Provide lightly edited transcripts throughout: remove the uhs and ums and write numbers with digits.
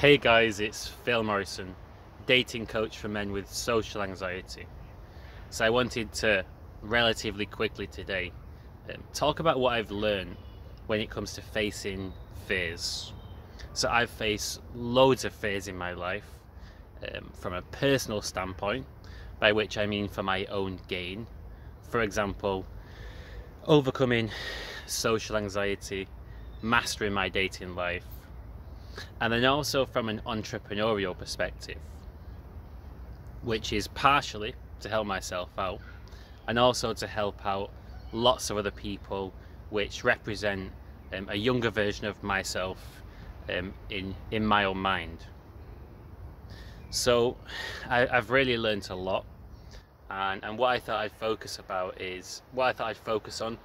Hey guys, it's Phil Morrison, dating coach for men with social anxiety. So I wanted to relatively quickly today talk about what I've learned when it comes to facing fears. So I've faced loads of fears in my life from a personal standpoint, by which I mean for my own gain. For example, overcoming social anxiety, mastering my dating life, and then also from an entrepreneurial perspective, which is partially to help myself out and also to help out lots of other people, which represent a younger version of myself in my own mind. So I've really learned a lot, and what I thought I'd focus on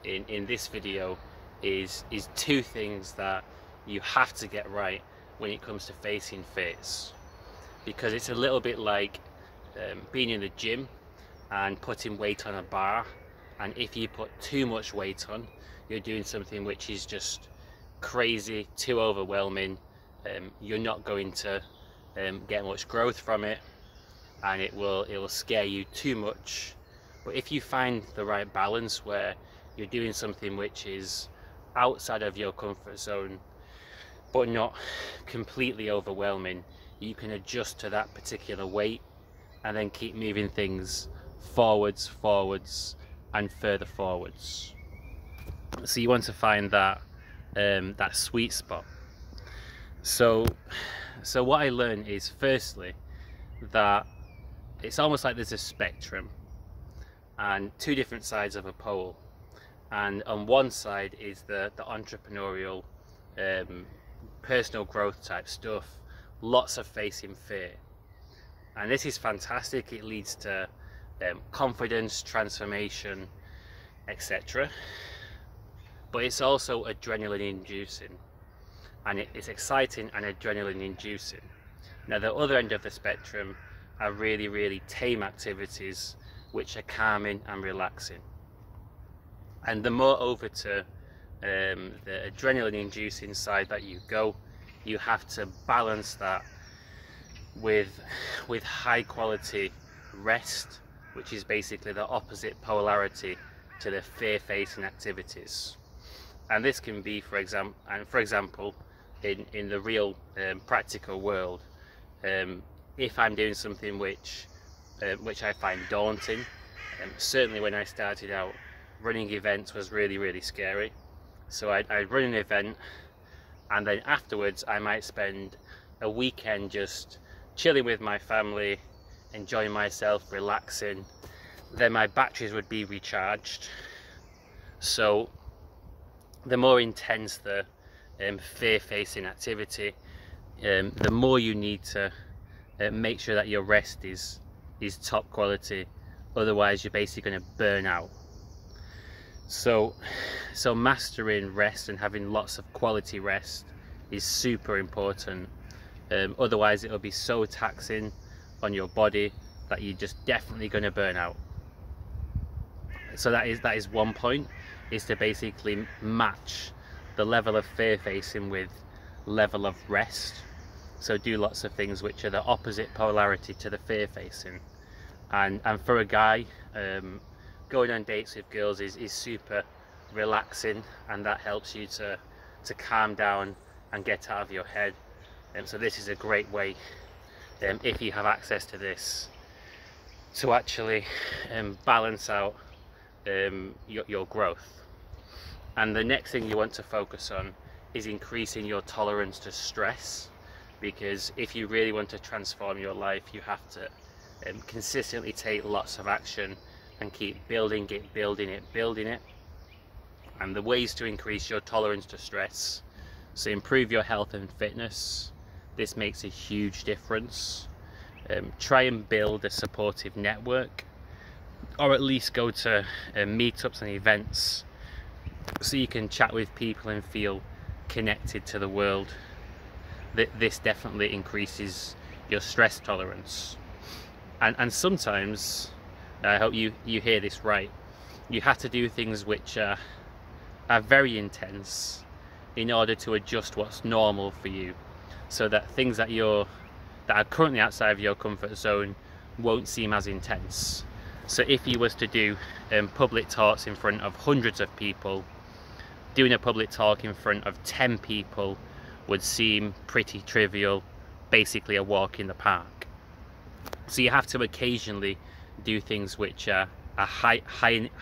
in this video is two things that you have to get right when it comes to facing fears, because it's a little bit like being in the gym and putting weight on a bar, and if you put too much weight on, you're doing something which is just crazy, too overwhelming. You're not going to get much growth from it, and it will scare you too much. But if you find the right balance where you're doing something which is outside of your comfort zone but not completely overwhelming, you can adjust to that particular weight and then keep moving things forwards and further forwards. So you want to find that that sweet spot. So what I learned is, firstly, that it's almost like there's a spectrum and two different sides of a pole, and on one side is the entrepreneurial personal growth type stuff, lots of facing fear, and this is fantastic. It leads to confidence, transformation, etc. But it's also adrenaline inducing, and it's exciting and adrenaline inducing. Now the other end of the spectrum are really tame activities which are calming and relaxing, and the more over to the adrenaline inducing side that you go, you have to balance that with high quality rest, which is basically the opposite polarity to the fear facing activities. And this can be, for example, in the real practical world, if I'm doing something which I find daunting. Certainly when I started out, running events was really scary. So I'd run an event, and then afterwards I might spend a weekend just chilling with my family, enjoying myself, relaxing. Then my batteries would be recharged. So the more intense the fear-facing activity, the more you need to make sure that your rest is top quality. Otherwise you're basically going to burn out. So mastering rest and having lots of quality rest is super important. Otherwise it will be so taxing on your body that you're just definitely going to burn out. So that is one point, is to basically match the level of fear facing with level of rest. So do lots of things which are the opposite polarity to the fear facing. And for a guy, going on dates with girls is super relaxing, and that helps you to calm down and get out of your head. And so this is a great way, if you have access to this, to actually balance out your growth. And the next thing you want to focus on is increasing your tolerance to stress, because if you really want to transform your life, you have to consistently take lots of action and keep building it. And the ways to increase your tolerance to stress: so improve your health and fitness. This makes a huge difference. Try and build a supportive network, or at least go to meetups and events so you can chat with people and feel connected to the world. This definitely increases your stress tolerance. And sometimes, I hope you hear this right, you have to do things which are very intense in order to adjust what's normal for you so that things that are currently outside of your comfort zone won't seem as intense. So if you was to do public talks in front of hundreds of people, doing a public talk in front of 10 people would seem pretty trivial, basically a walk in the park. So you have to occasionally do things which are high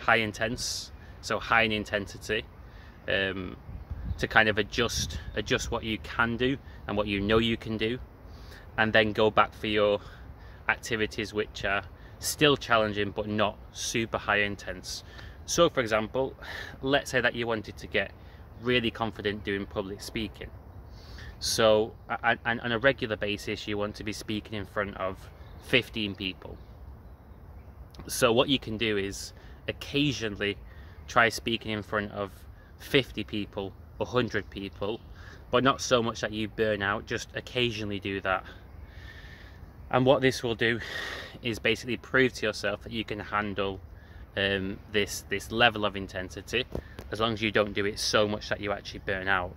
intense, so high in intensity, to kind of adjust what you can do and what you know you can do, and then go back for your activities which are still challenging but not super high intense. So for example, let's say that you wanted to get really confident doing public speaking. So on a regular basis you want to be speaking in front of 15 people. So what you can do is occasionally try speaking in front of 50 people, 100 people, but not so much that you burn out. Just occasionally do that. And what this will do is basically prove to yourself that you can handle this level of intensity, as long as you don't do it so much that you actually burn out.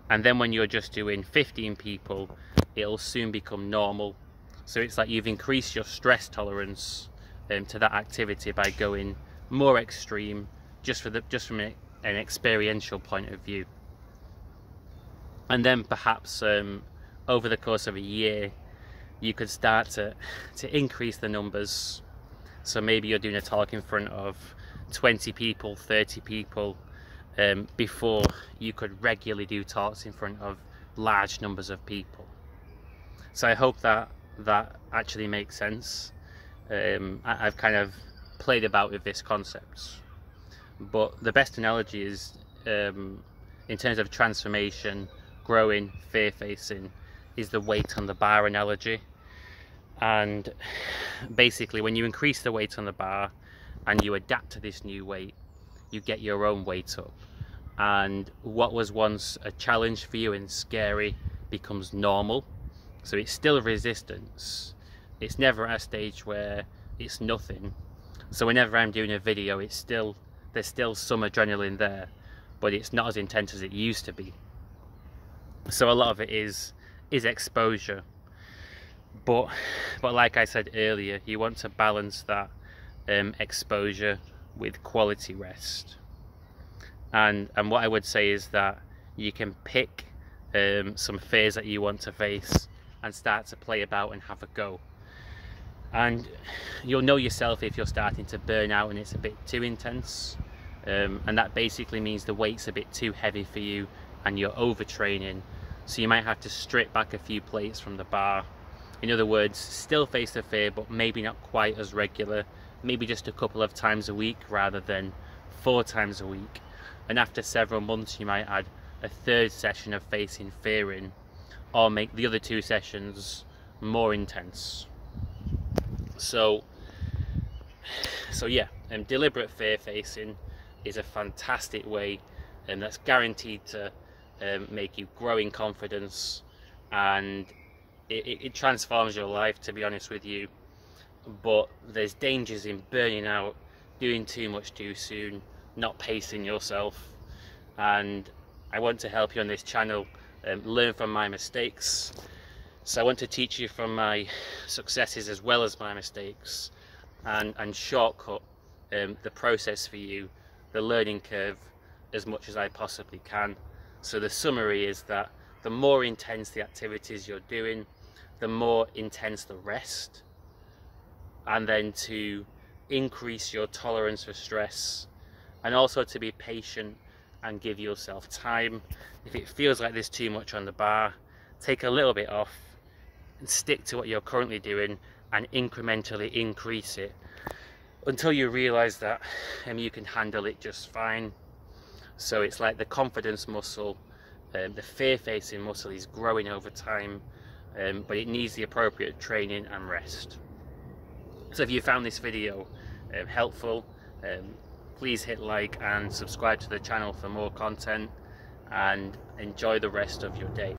And then when you're just doing 15 people, it'll soon become normal. So it's like you've increased your stress tolerance to that activity by going more extreme, just from an experiential point of view. And then perhaps over the course of a year, you could start to increase the numbers. So maybe you're doing a talk in front of 20 people, 30 people, before you could regularly do talks in front of large numbers of people. So I hope that actually makes sense. I've kind of played about with this concept, but the best analogy is, in terms of transformation, growing, fear-facing, is the weight on the bar analogy. And basically when you increase the weight on the bar and you adapt to this new weight, you get your own weight up, and what was once a challenge for you and scary becomes normal. So it's still resistance, it's never at a stage where it's nothing. So whenever I'm doing a video, there's still some adrenaline there, but it's not as intense as it used to be. So a lot of it is exposure, but like I said earlier, you want to balance that exposure with quality rest. And what I would say is that you can pick some fears that you want to face and start to play about and have a go. And you'll know yourself if you're starting to burn out and it's a bit too intense, and that basically means the weight's a bit too heavy for you and you're overtraining. So you might have to strip back a few plates from the bar. In other words, still face the fear, but maybe not quite as regular, maybe just a couple of times a week rather than 4 times a week. And after several months you might add a 3rd session of facing fear in, or make the other 2 sessions more intense. So yeah, deliberate fear facing is a fantastic way, and that's guaranteed to make you grow in confidence, and it transforms your life, to be honest with you. But there's dangers in burning out, doing too much too soon, not pacing yourself. And I want to help you on this channel learn from my mistakes. So I want to teach you from my successes as well as my mistakes, and shortcut the process for you, the learning curve, as much as I possibly can. So the summary is that the more intense the activities you're doing, the more intense the rest, and then to increase your tolerance for stress, and also to be patient and give yourself time. If it feels like there's too much on the bar, take a little bit off and stick to what you're currently doing and incrementally increase it until you realize that you can handle it just fine. So it's like the confidence muscle, the fear-facing muscle is growing over time, but it needs the appropriate training and rest. So if you found this video helpful, please hit like and subscribe to the channel for more content, and enjoy the rest of your day.